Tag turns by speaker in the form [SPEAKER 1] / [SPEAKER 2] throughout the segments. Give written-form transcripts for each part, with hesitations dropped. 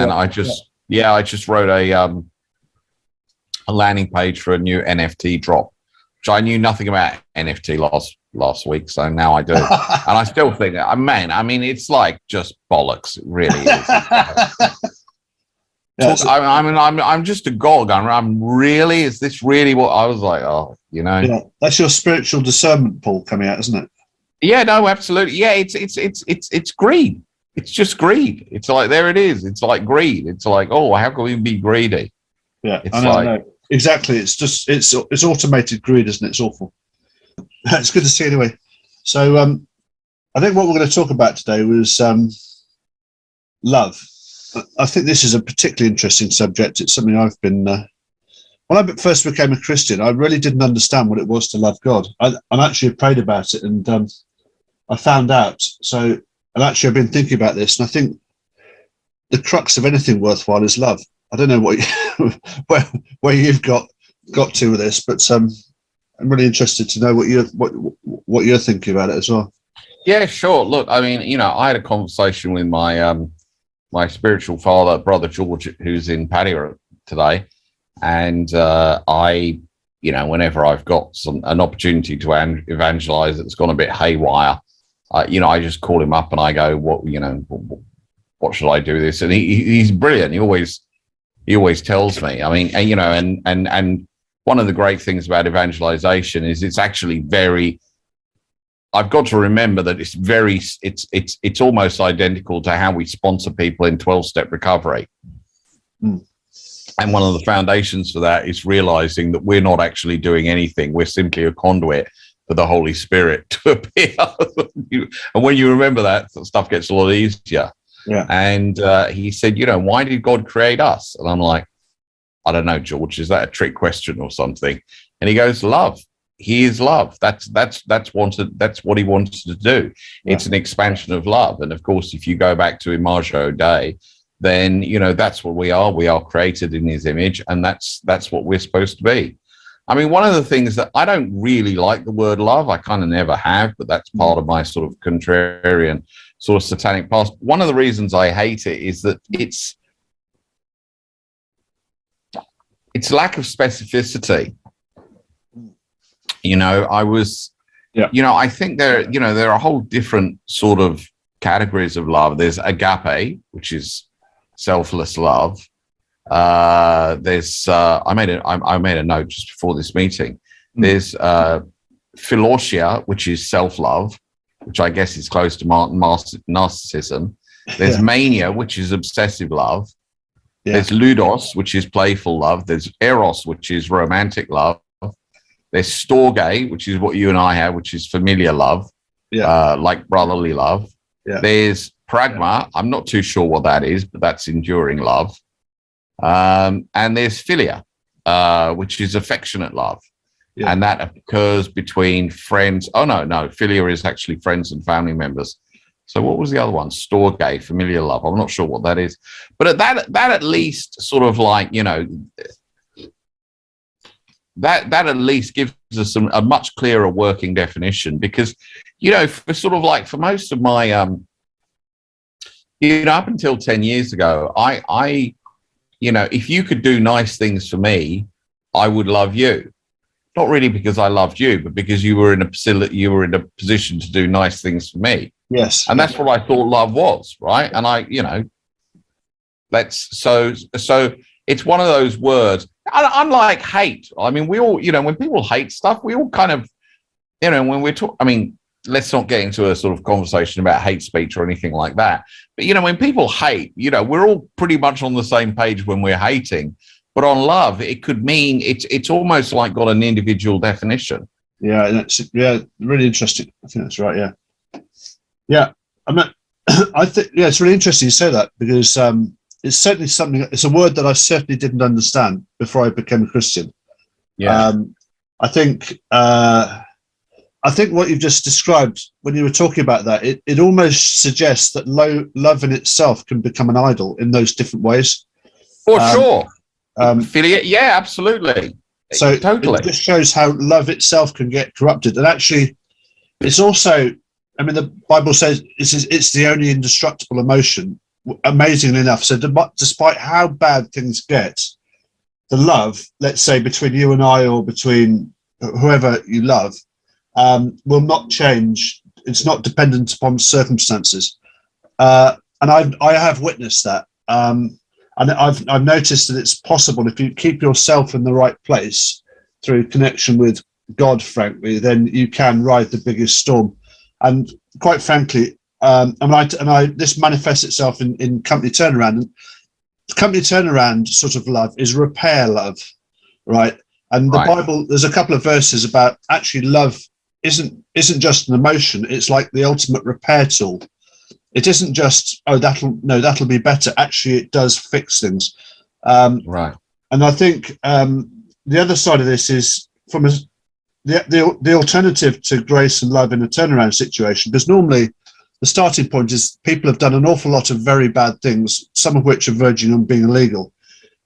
[SPEAKER 1] and I just wrote a landing page for a new NFT drop, which I knew nothing about NFT last week, so now I do. And I still think, man, I mean, it's like just bollocks. It really is. I'm just a gog. Is this really what I was like? Oh,
[SPEAKER 2] Yeah, that's your spiritual discernment, Paul, coming out, isn't it?
[SPEAKER 1] Yeah, no, absolutely. Yeah, it's greed. It's just greed. It's like, there it is. It's like greed. It's like, oh, how can we be greedy?
[SPEAKER 2] Yeah,
[SPEAKER 1] it's
[SPEAKER 2] I know. Exactly. It's just it's automated greed, isn't it? It's awful. It's good to see you anyway. So I think what we're going to talk about today was love. I think this is a particularly interesting subject. It's something I've been when I first became a Christian, I really didn't understand what it was to love God. I actually prayed about it, and I found out. So, and actually I've been thinking about this, and I think the crux of anything worthwhile is love. I don't know what where you've got to with this, but I'm really interested to know what you're thinking about it as well.
[SPEAKER 1] Yeah, sure. Look, I mean, I had a conversation with my my spiritual father, Brother George, who's in Padua today, and I, whenever I've got an opportunity to evangelize that's gone a bit haywire, I just call him up and I go, what should I do with this? And he's brilliant. He always tells me. I mean, and one of the great things about evangelization is it's actually very. I've got to remember that it's almost identical to how we sponsor people in 12-step recovery.
[SPEAKER 2] Mm.
[SPEAKER 1] And one of the foundations for that is realizing that we're not actually doing anything. We're simply a conduit for the Holy Spirit to appear. And when you remember that, stuff gets a lot easier.
[SPEAKER 2] Yeah.
[SPEAKER 1] And he said, why did God create us? And I'm like, I don't know, George, is that a trick question or something? And he goes, love. He is love. That's what he wanted to do.
[SPEAKER 2] Yeah.
[SPEAKER 1] It's an expansion of love. And of course, if you go back to Imago Dei, then that's what we are. We are created in his image, and that's what we're supposed to be. I mean, one of the things that I don't really like the word love, I kind of never have, but that's part of my sort of contrarian sort of satanic past. One of the reasons I hate it is that it's lack of specificity. I think there are a whole different sort of categories of love. There's agape, which is selfless love. There's I made a note just before this meeting. There's philosia, which is self-love, which I guess is close to narcissism. There's mania, which is obsessive love. Yeah. There's ludos, which is playful love. There's eros, which is romantic love. There's storge, which is what you and I have, which is familiar love, like brotherly love.
[SPEAKER 2] Yeah.
[SPEAKER 1] There's pragma. I'm not too sure what that is, but that's enduring love. And there's philia, which is affectionate love. Yeah. And that occurs between friends. Oh, no, philia is actually friends and family members. So what was the other one? Storge, familiar love. I'm not sure what that is. But that at least sort of like, that at least gives us a much clearer working definition, because, for sort of like for most of my, up until 10 years ago, I if you could do nice things for me, I would love you. Not really because I loved you, but because you were in a position to do nice things for me.
[SPEAKER 2] Yes.
[SPEAKER 1] And that's what I thought love was, right? And so it's one of those words. Unlike hate, I mean, we all, when people hate stuff, we all kind of, when we're talking, I mean, let's not get into a sort of conversation about hate speech or anything like that. But, when people hate, we're all pretty much on the same page when we're hating. But on love, it could mean it's almost like got an individual definition.
[SPEAKER 2] Yeah, that's really interesting. I think that's right. Yeah. I think it's really interesting you say that, because it's certainly something. It's a word that I certainly didn't understand before I became a Christian.
[SPEAKER 1] Yeah.
[SPEAKER 2] I think what you've just described when you were talking about that, it almost suggests that love in itself can become an idol in those different ways.
[SPEAKER 1] For sure. Philia, yeah, absolutely.
[SPEAKER 2] So
[SPEAKER 1] totally.
[SPEAKER 2] It just shows how love itself can get corrupted. And actually, it's also, I mean, the Bible says it's the only indestructible emotion. amazingly enough. So despite how bad things get, the love, let's say between you and I, or between whoever you love, will not change. It's not dependent upon circumstances. And I have witnessed that. And I've noticed that it's possible if you keep yourself in the right place through connection with God, frankly, then you can ride the biggest storm. And quite frankly, this manifests itself in company turnaround. And company turnaround sort of love is repair love, right? And the Bible, there's a couple of verses about actually love isn't just an emotion. It's like the ultimate repair tool. It isn't just, that'll be better. Actually, it does fix things.
[SPEAKER 1] Right.
[SPEAKER 2] And I think the other side of this is from the alternative to grace and love in a turnaround situation, because normally the starting point is people have done an awful lot of very bad things, some of which are verging on being illegal.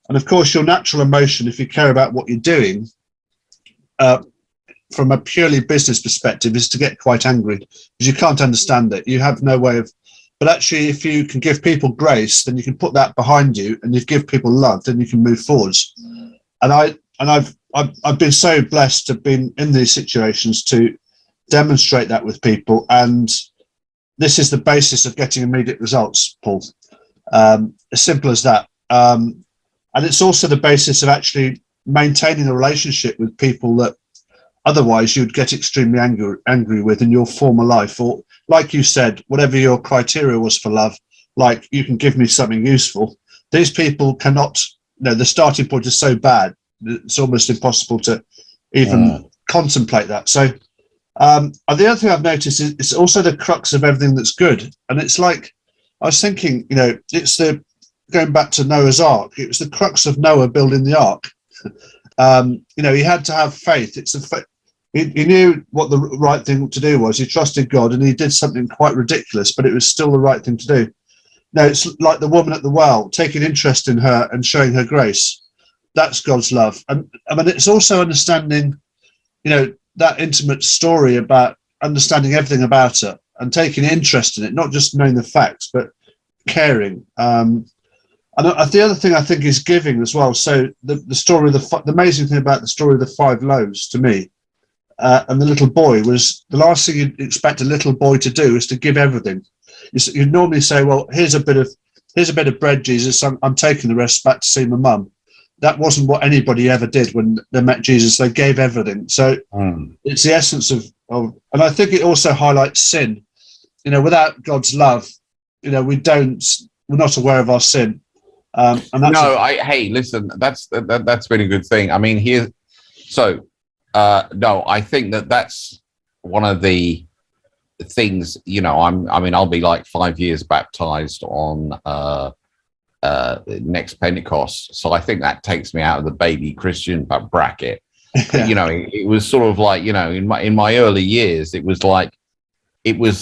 [SPEAKER 2] And of course, your natural emotion, if you care about what you're doing, from a purely business perspective, is to get quite angry because you can't understand it. You have no way of. But actually, if you can give people grace, then you can put that behind you, and you give people love, then you can move forwards. And I've been so blessed to have been in these situations to demonstrate that with people, and this is the basis of getting immediate results, Paul. As simple as that. And it's also the basis of actually maintaining a relationship with people that otherwise you'd get extremely angry with in your former life, or like you said, whatever your criteria was for love, like you can give me something useful. These people cannot, the starting point is so bad, it's almost impossible to even contemplate that. So the other thing I've noticed is it's also the crux of everything that's good. And it's like, I was thinking, it's going back to Noah's Ark, it was the crux of Noah building the ark. He had to have faith. He knew what the right thing to do was. He trusted God, and he did something quite ridiculous, but it was still the right thing to do. Now, it's like the woman at the well, taking interest in her and showing her grace. That's God's love. And I mean, it's also understanding, that intimate story about understanding everything about her and taking interest in it, not just knowing the facts, but caring. And the other thing I think is giving as well. So the story of the amazing thing about the story of the 5 loaves to me, and the little boy, was the last thing you'd expect a little boy to do is to give everything. You'd normally say, well, here's a bit of bread, Jesus, I'm taking the rest back to see my mum. That wasn't what anybody ever did when they met Jesus. They gave everything. So it's the essence of, and I think it also highlights sin. Without God's love, we're not aware of our sin. And that's
[SPEAKER 1] hey, listen, that's been a good thing. I mean, I think that's one of the things, I'll be like 5 years baptized on next Pentecost. So I think that takes me out of the baby Christian bracket.
[SPEAKER 2] Yeah.
[SPEAKER 1] It was sort of like, in my early years, it was like, it would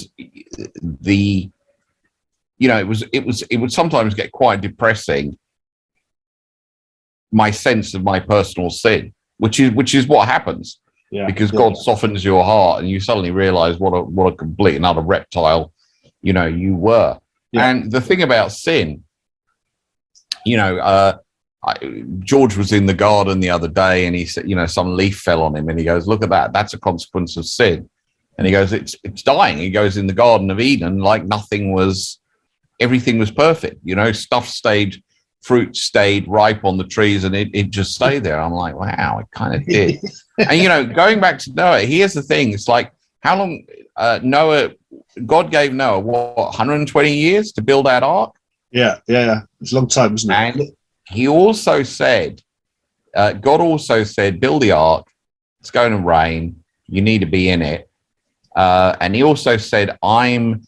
[SPEAKER 1] sometimes get quite depressing, my sense of my personal sin, which is what happens.
[SPEAKER 2] Yeah,
[SPEAKER 1] because God softens your heart and you suddenly realize what a complete and utter reptile, you were. Yeah. And the thing about sin, George was in the garden the other day and he said, some leaf fell on him and he goes, look at that. That's a consequence of sin. And he goes, it's dying. He goes, in the Garden of Eden, like everything was perfect. Fruit stayed ripe on the trees and it just stayed there. I'm like, wow, it kind of did. And, going back to Noah, here's the thing. It's like, how long God gave Noah, 120 years to build that ark?
[SPEAKER 2] Yeah. It's a long time, isn't it?
[SPEAKER 1] And he also said, God also said, build the ark. It's going to rain. You need to be in it. And he also said, I'm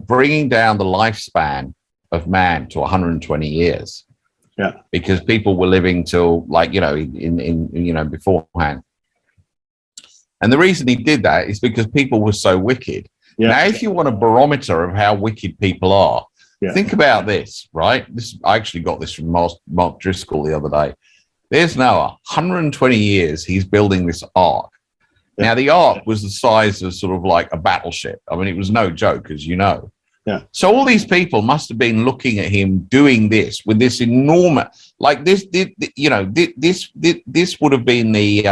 [SPEAKER 1] bringing down the lifespan of man to 120 years.
[SPEAKER 2] Yeah.
[SPEAKER 1] Because people were living till in beforehand. And the reason he did that is because people were so wicked. Yeah. Now, if you want a barometer of how wicked people are, think about this, right? I actually got this from Mark Driscoll the other day. There's Noah, 120 years he's building this ark. Yeah. Now, the ark was the size of sort of like a battleship. I mean, it was no joke, as you know. So all these people must have been looking at him doing this with this enormous, like this would have been the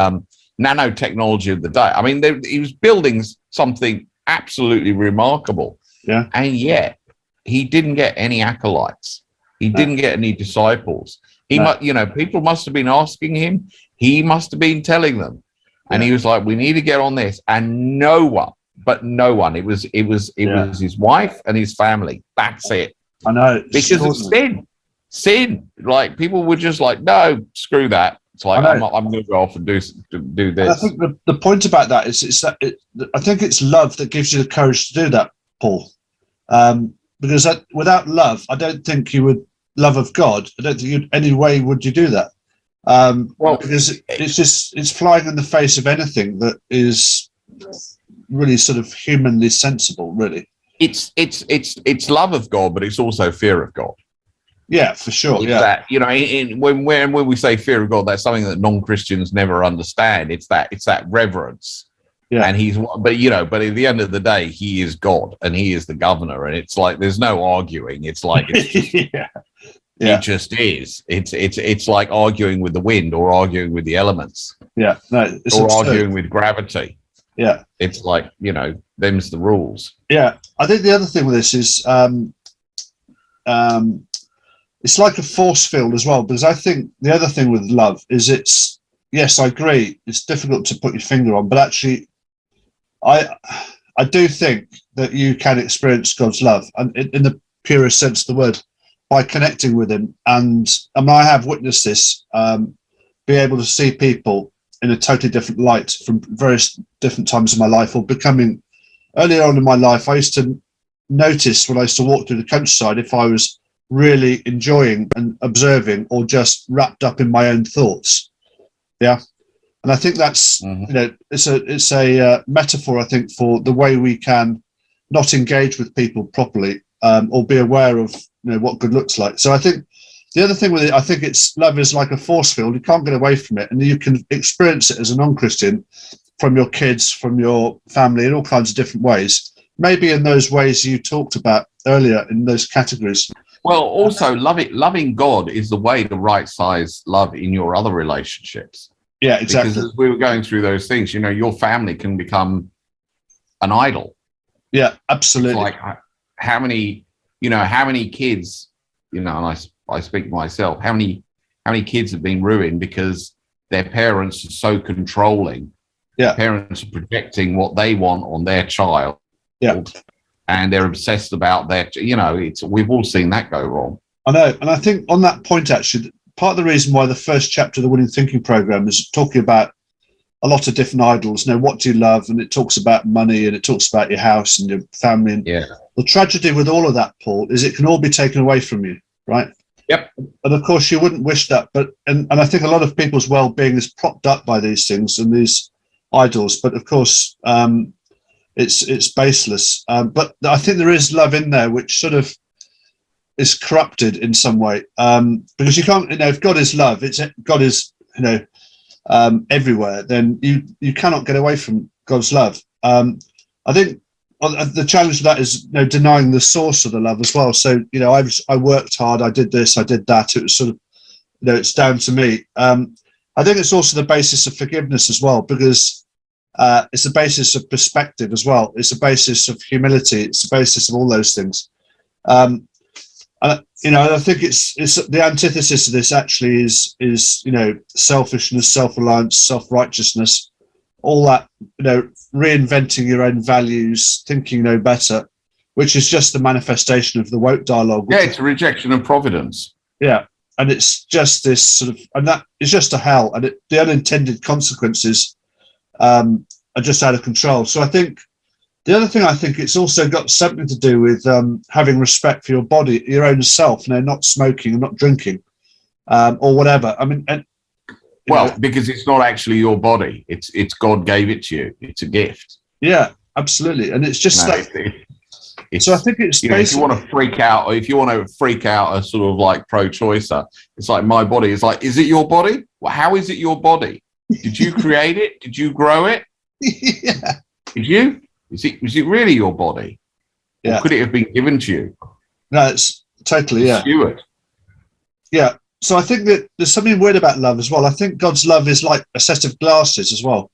[SPEAKER 1] nanotechnology of the day. I mean, he was building something absolutely remarkable.
[SPEAKER 2] Yeah.
[SPEAKER 1] And yet he didn't get any acolytes. He didn't get any disciples. People must have been asking him. He must have been telling them. And he was like, we need to get on this. And no one. It was his wife and his family. That's it.
[SPEAKER 2] I know.
[SPEAKER 1] Because it's sin. Like, people were just like, no, screw that. It's like, I'm going to go off and do this. And
[SPEAKER 2] I think the point about that is I think it's love that gives you the courage to do that, Paul. Because without love, I don't think you would, love of God, I don't think any way would you do that. Because it's flying in the face of anything that is really sort of humanly sensible, really.
[SPEAKER 1] It's love of God, but it's also fear of God.
[SPEAKER 2] Yeah, for sure.
[SPEAKER 1] It's that, when we say fear of God, that's something that non-Christians never understand. It's that reverence. Yeah. And but at the end of the day, he is God and he is the governor. And it's like, there's no arguing. It's like, it's just, it just is. It's like arguing with the wind or arguing with the elements.
[SPEAKER 2] Yeah. No,
[SPEAKER 1] or arguing with gravity.
[SPEAKER 2] Yeah.
[SPEAKER 1] It's like, them's the rules.
[SPEAKER 2] Yeah. I think the other thing with this is, it's like a force field as well, because I think the other thing with love is yes, I agree, it's difficult to put your finger on, but actually I do think that you can experience God's love, and in the purest sense of the word, by connecting with him. And I have witnessed this, be able to see people in a totally different light from various different times of my life, or becoming, earlier on in my life, I used to notice when I used to walk through the countryside if I was really enjoying and observing or just wrapped up in my own thoughts. Yeah. And I think that's, it's a metaphor, I think, for the way we can not engage with people properly, or be aware of, what good looks like. So I think the other thing with it, I think love is like a force field. You can't get away from it, and you can experience it as a non-Christian from your kids, from your family, in all kinds of different ways. Maybe in those ways you talked about earlier, in those categories.
[SPEAKER 1] Well, also loving God is the way to right size love in your other relationships.
[SPEAKER 2] Yeah, exactly.
[SPEAKER 1] Because as we were going through those things, your family can become an idol.
[SPEAKER 2] Yeah, absolutely.
[SPEAKER 1] It's like how many kids, and I speak for myself, how many kids have been ruined because their parents are so controlling.
[SPEAKER 2] Yeah.
[SPEAKER 1] Parents are projecting what they want on their child.
[SPEAKER 2] Yeah.
[SPEAKER 1] And they're obsessed about their, we've all seen that go wrong.
[SPEAKER 2] I know. And I think on that point, actually, part of the reason why the first chapter of the Winning Thinking program is talking about a lot of different idols. What do you love? And it talks about money, and it talks about your house and your family. And the tragedy with all of that, Paul, is it can all be taken away from you, right?
[SPEAKER 1] Yep.
[SPEAKER 2] And of course, you wouldn't wish that. But and I think a lot of people's well-being is propped up by these things and these idols. But of course, it's baseless. But I think there is love in there, which sort of is corrupted in some way, because you can't, if God is love, God is, everywhere, then you cannot get away from God's love. I think the challenge of that is, denying the source of the love as well. So, I worked hard, I did this, I did that. It was sort of, it's down to me. I think it's also the basis of forgiveness as well, because it's a basis of perspective as well. It's a basis of humility. It's a basis of all those things. I think it's the antithesis of this actually is selfishness, self-reliance, self-righteousness, all that, reinventing your own values, thinking no better, which is just the manifestation of the woke dialogue.
[SPEAKER 1] Yeah, it's a rejection of providence.
[SPEAKER 2] Yeah. And it's just this sort of, and that is just a hell, and the unintended consequences are just out of control. So I think the other thing, I think it's also got something to do with having respect for your body, your own self, not smoking and not drinking, or whatever. I mean,
[SPEAKER 1] because it's not actually your body; it's God gave it to you. It's a gift.
[SPEAKER 2] Yeah, absolutely, and it's just so I think it's
[SPEAKER 1] if you want to freak out, or if you want to freak out a sort of like pro-choicer, it's like my body is like, is it your body? Well, how is it your body? Did you create it? Did you grow it?
[SPEAKER 2] Yeah.
[SPEAKER 1] Did you? Was it really your body? Or could it have been given to you?
[SPEAKER 2] No, it's totally,
[SPEAKER 1] Steward.
[SPEAKER 2] Yeah. So I think that there's something weird about love as well. I think God's love is like a set of glasses as well,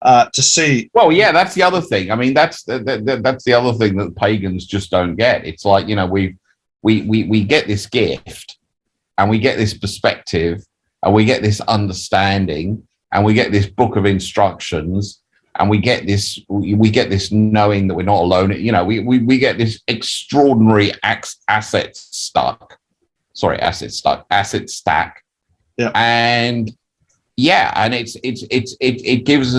[SPEAKER 2] to see.
[SPEAKER 1] Well, yeah, that's the other thing. I mean, that's the other thing that pagans just don't get. It's like, you know, we get this gift, and we get this perspective, and we get this understanding, and we get this book of instructions, and we get this knowing that we're not alone. You know, we get this extraordinary asset stack.
[SPEAKER 2] Yeah.
[SPEAKER 1] And it gives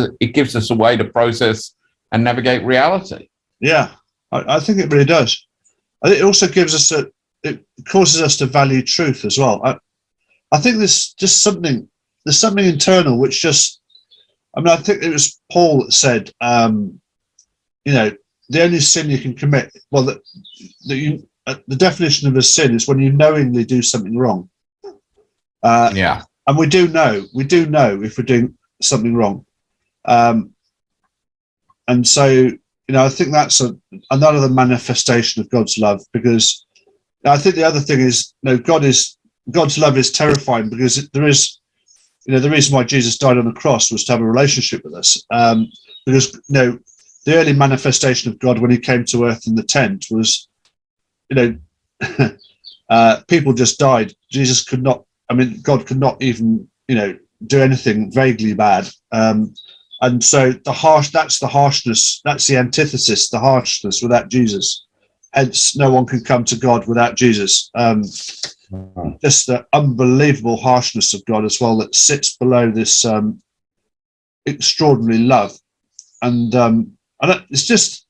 [SPEAKER 1] us a way to process and navigate reality.
[SPEAKER 2] Yeah, I think it really does. I think it also gives us it causes us to value truth as well. I think there's something internal which just, I mean, I think it was Paul that said, you know, the only sin you can commit, well, the definition of a sin is when you knowingly do something wrong. And we do know if we're doing something wrong. And so, you know, I think that's another manifestation of God's love, because I think the other thing is, you know, God's love is terrifying, because there is, you know, the reason why Jesus died on the cross was to have a relationship with us. Because, you know, the early manifestation of God when he came to earth in the tent was, you know, people just died. God could not even, you know, do anything vaguely bad. And so that's the harshness, that's the antithesis, the harshness without Jesus. Hence, no one can come to God without Jesus. Just the unbelievable harshness of God as well that sits below this extraordinary love. And it's just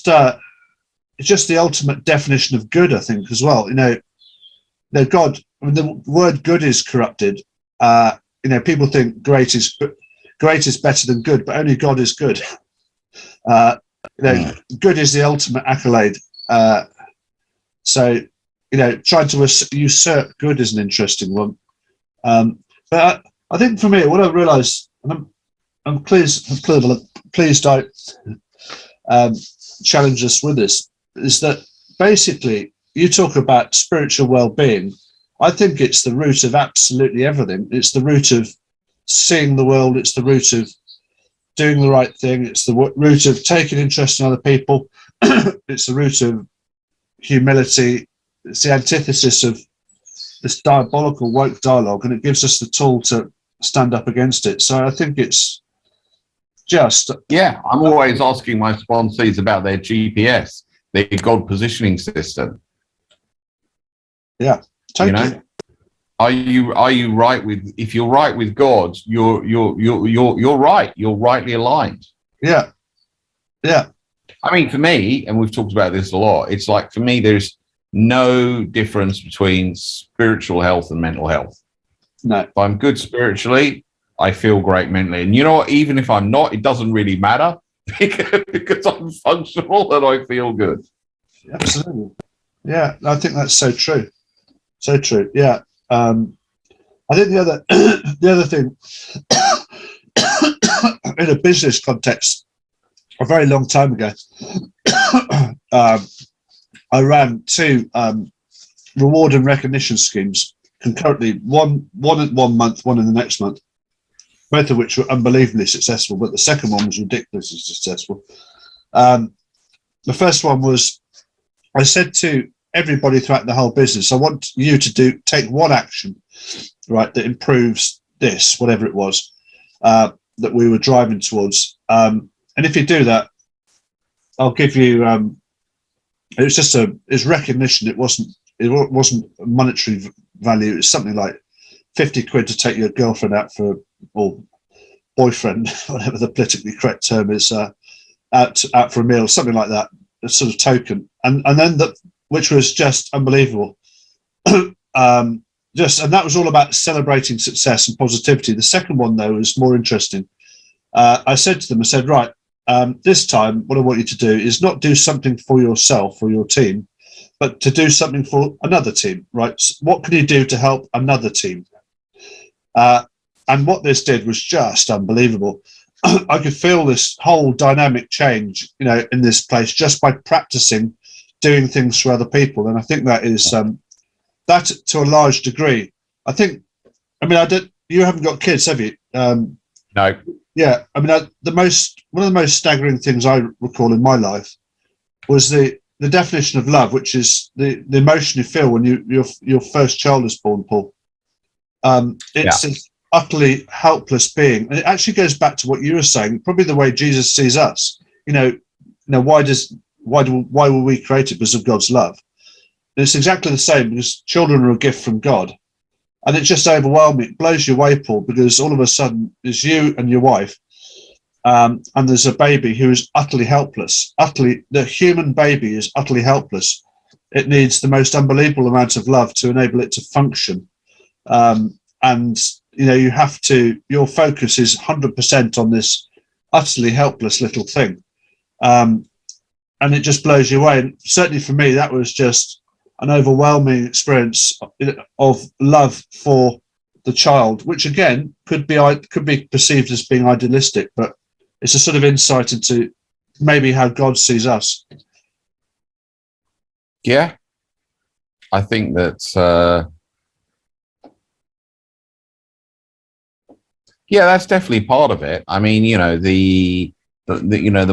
[SPEAKER 2] the ultimate definition of good, I think, as well. You know, God, I mean, the word good is corrupted. You know, people think great is better than good, but only God is good. You know, good is the ultimate accolade. So, you know, trying to usurp good is an interesting one. But I think for me, what I realised, and I'm pleased I challenge us with this, is that basically you talk about spiritual well-being. I think it's the root of absolutely everything. It's the root of seeing the world. It's the root of doing the right thing. It's the root of taking interest in other people. It's the root of humility. It's the antithesis of this diabolical woke dialogue, and it gives us the tool to stand up against it. So I think it's just...
[SPEAKER 1] Yeah, I'm always asking my sponsees about their GPS, their God positioning system.
[SPEAKER 2] Yeah, totally.
[SPEAKER 1] You know, are you right with? If you're right with God, you're right. You're rightly aligned.
[SPEAKER 2] Yeah, yeah.
[SPEAKER 1] I mean, for me, and we've talked about this a lot, it's like, for me, there's no difference between spiritual health and mental health.
[SPEAKER 2] No.
[SPEAKER 1] If I'm good spiritually, I feel great mentally. And you know what? Even if I'm not, it doesn't really matter because I'm functional and I feel good.
[SPEAKER 2] Absolutely. Yeah, I think that's so true. So true. Yeah. I think the other thing in a business context, a very long time ago, I ran two reward and recognition schemes concurrently, one in 1 month, one in the next month, both of which were unbelievably successful, but the second one was ridiculously successful. The first one was, I said to everybody throughout the whole business, I want you to take one action, right, that improves this, whatever it was, that we were driving towards. And if you do that, I'll give you, it's recognition. It wasn't monetary value. It's something like 50 quid to take your girlfriend out or boyfriend, whatever the politically correct term is, out for a meal, something like that, a sort of token. And then which was just unbelievable. And that was all about celebrating success and positivity. The second one, though, was more interesting. I said to them, right, this time, what I want you to do is not do something for yourself or your team, but to do something for another team, right? So what can you do to help another team? And what this did was just unbelievable. I could feel this whole dynamic change, in this place just by practicing doing things for other people. And I think that is that to a large degree. I think, I don't. You haven't got kids, have you?
[SPEAKER 1] No.
[SPEAKER 2] Yeah. one of the most staggering things I recall in my life was the definition of love, which is the emotion you feel when your first child is born, Paul. It's an utterly helpless being, and it actually goes back to what you were saying. Probably the way Jesus sees us. Why were we created? Because of God's love. And it's exactly the same, because children are a gift from God, and it's just overwhelming. It blows you away, Paul, because all of a sudden there's you and your wife, and there's a baby who is utterly helpless. The human baby is utterly helpless. It needs the most unbelievable amount of love to enable it to function. And you have to. Your focus is 100% on this utterly helpless little thing, and it just blows you away. And certainly for me, that was just an overwhelming experience of love for the child, which again could be perceived as being idealistic, but it's a sort of insight into maybe how God sees us.
[SPEAKER 1] Yeah, I think that. Yeah, that's definitely part of it. I mean, the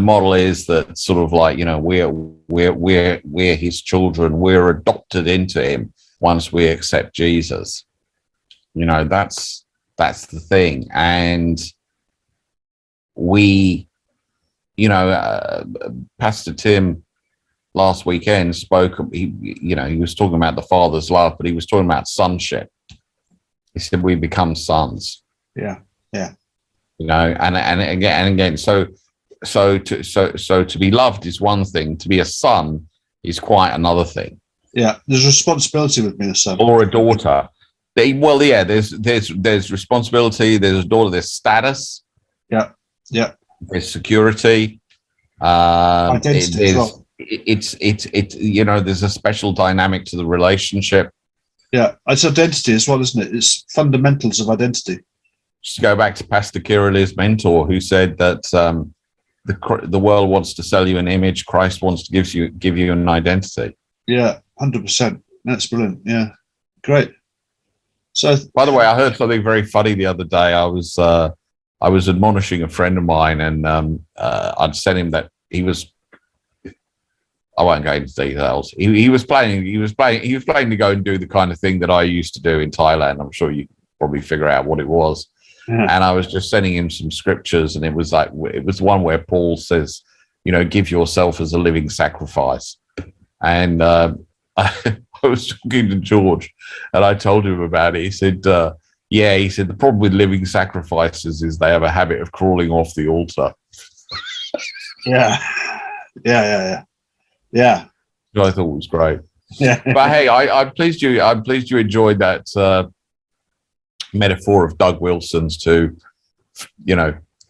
[SPEAKER 1] model is that sort of like, we're his children. We're adopted into him once we accept Jesus. That's the thing. And we, Pastor Tim last weekend spoke. He was talking about the Father's love, but he was talking about sonship. He said we become sons.
[SPEAKER 2] Yeah. Yeah.
[SPEAKER 1] And again. So to be loved is one thing. To be a son is quite another thing.
[SPEAKER 2] Yeah, there's responsibility with being a son
[SPEAKER 1] or a daughter. There's responsibility. There's a daughter. There's status.
[SPEAKER 2] Yeah.
[SPEAKER 1] There's security.
[SPEAKER 2] Identity as well.
[SPEAKER 1] It's there's a special dynamic to the relationship.
[SPEAKER 2] Yeah, it's identity as well, isn't it? It's fundamentals of identity.
[SPEAKER 1] Just to go back to Pastor Kirill, mentor, who said that the world wants to sell you an image, Christ wants to give you an identity.
[SPEAKER 2] Yeah, 100%. That's brilliant. Yeah, great. So,
[SPEAKER 1] by the way, I heard something very funny the other day. I was admonishing a friend of mine, and I'd sent him that he was. I won't go into details. He was planning to go and do the kind of thing that I used to do in Thailand. I'm sure you probably figure out what it was. Yeah. And I was just sending him some scriptures, and it was one where Paul says, give yourself as a living sacrifice. And I was talking to George, and I told him about it. He said, he said, the problem with living sacrifices is they have a habit of crawling off the altar.
[SPEAKER 2] Yeah.
[SPEAKER 1] Which I thought was great.
[SPEAKER 2] Yeah.
[SPEAKER 1] But hey, I'm pleased you enjoyed that metaphor of Doug Wilson's to,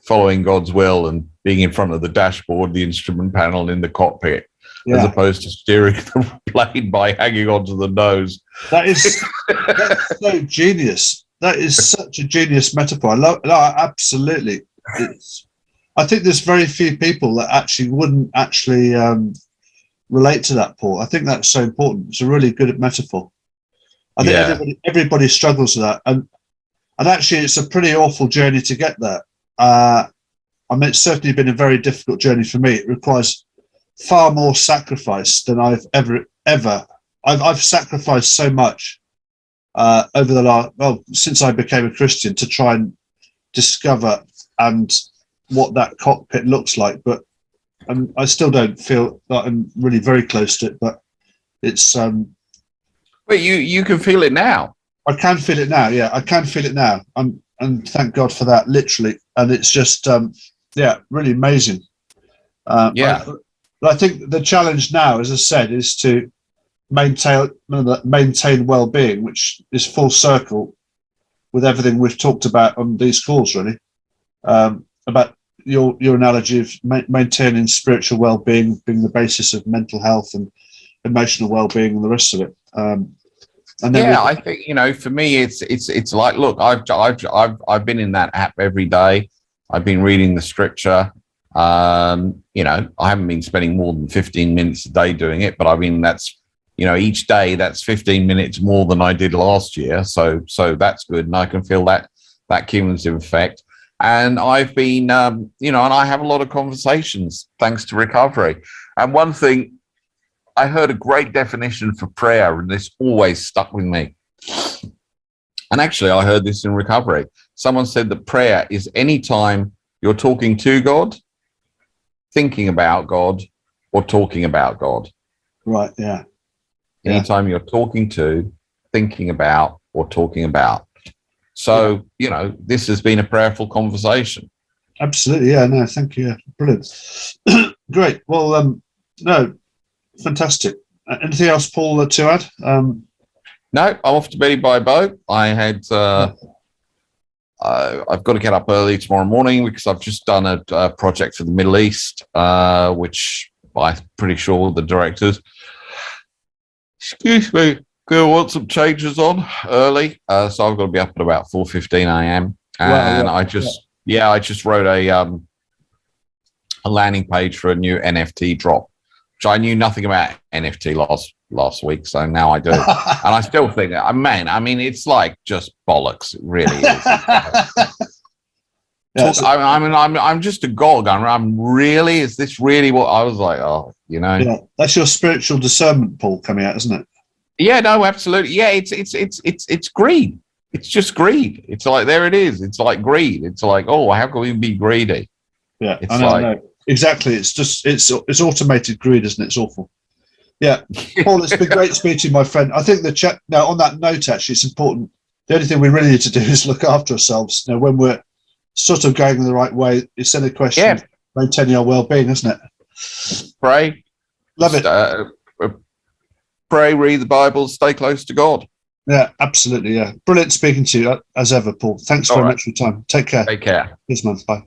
[SPEAKER 1] following God's will and being in front of the dashboard, the instrument panel in the cockpit, as opposed to steering the plane by hanging onto the nose.
[SPEAKER 2] That's so genius. That is such a genius metaphor. I love it. Absolutely. I think there's very few people that actually wouldn't actually relate to that, Paul. I think that's so important. It's a really good metaphor. I think everybody struggles with that. And actually, it's a pretty awful journey to get there. It's certainly been a very difficult journey for me. It requires far more sacrifice than I've ever. I've sacrificed so much over the since I became a Christian, to try and discover what that cockpit looks like. But I still don't feel that I'm really very close to it. But it's.
[SPEAKER 1] But you can feel it now.
[SPEAKER 2] I can feel it now. Yeah, I can feel it now. And thank God for that, literally. And it's just, really amazing. But I think the challenge now, as I said, is to maintain well-being, which is full circle with everything we've talked about on these calls, really. About your analogy of maintaining spiritual well-being being the basis of mental health and emotional well-being and the rest of it. I think, for me, it's like, look, I've been in that app every day.
[SPEAKER 1] I've been reading the scripture. You know, I haven't been spending more than 15 minutes a day doing it, but I mean, that's, you know, each day that's 15 minutes more than I did last year. So that's good. And I can feel that cumulative effect. And I've been, you know, and I have a lot of conversations thanks to recovery. And one thing, I heard a great definition for prayer, and this always stuck with me. And actually, I heard this in recovery. Someone said that prayer is any time you're talking to God, thinking about God, or talking about God.
[SPEAKER 2] Right, yeah.
[SPEAKER 1] Anytime you're talking to, thinking about, or talking about. So, you know, this has been a prayerful conversation.
[SPEAKER 2] Absolutely, yeah, no, thank you. Yeah, brilliant. Great. Well, no, fantastic. Anything else, Paul, to add?
[SPEAKER 1] No, I'm off to bed by boat. I had, I've got to get up early tomorrow morning because I've just done a project for the Middle East, which I'm pretty sure the directors, excuse me, going to want some changes on early. So I've got to be up at about 4:15 a.m. And I just wrote a landing page for a new NFT drop, which I knew nothing about NFT last week, so now I do. And I still think, man, I mean, it's like just bollocks. It really is. I'm just a gog. I'm really, is this really what I was like? Oh, you know.
[SPEAKER 2] Yeah, that's your spiritual discernment, Paul, coming out, isn't it?
[SPEAKER 1] Yeah, no, absolutely. Yeah, it's greed. It's just greed. It's like, there it is. It's like greed. It's like, oh, how can we be greedy?
[SPEAKER 2] Yeah,
[SPEAKER 1] it's
[SPEAKER 2] I know. Exactly. It's just it's automated greed, isn't it? It's awful. Yeah, Paul, it's been great speaking to you, my friend. I think the chat now on that note, actually, it's important. The only thing we really need to do is look after ourselves. You know, when we're sort of going in the right way, instead of questions, maintaining our well-being, isn't it?
[SPEAKER 1] Pray,
[SPEAKER 2] love it.
[SPEAKER 1] Pray, read the Bible, stay close to God.
[SPEAKER 2] Yeah, absolutely. Yeah, brilliant speaking to you as ever, Paul. Thanks very much for your time. Take care.
[SPEAKER 1] Take care.
[SPEAKER 2] This month. Bye.